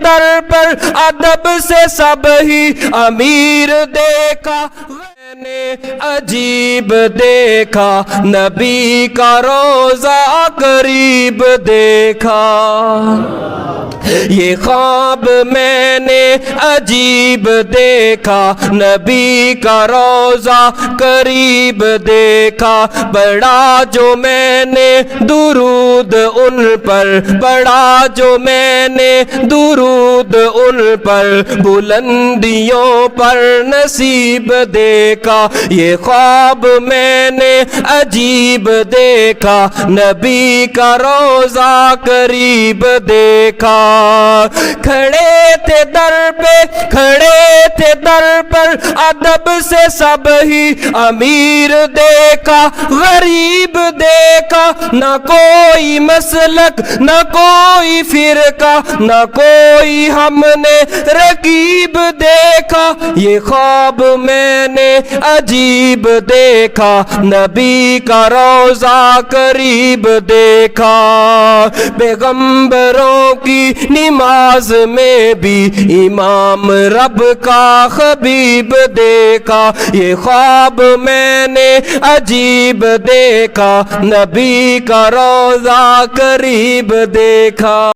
در پر ادب سے سب ہی امیر دیکھا میں نے عجیب دیکھا نبی کا روضہ قریب دیکھا یہ خواب میں نے عجیب دیکھا نبی کا روضہ قریب دیکھا پڑھا جو میں نے درود ان پر پڑھا جو میں نے درود ان پر بلندیوں پر نصیب دیکھا یہ خواب میں نے عجیب دیکھا نبی کا روضہ قریب دیکھا کھڑے تھے در پہ کھڑے تھے در پر ادب سے سب ہی امیر دیکھا غریب دیکھا نہ کوئی مسلک نہ کوئی فرقہ نہ کوئی ہم نے رقیب دیکھا یہ خواب میں نے عجیب دیکھا نبی کا روضہ قریب دیکھا پیغمبروں کی نماز میں بھی امام رب کا حبیب دیکھا یہ خواب میں نے عجیب دیکھا نبی کا روضہ قریب دیکھا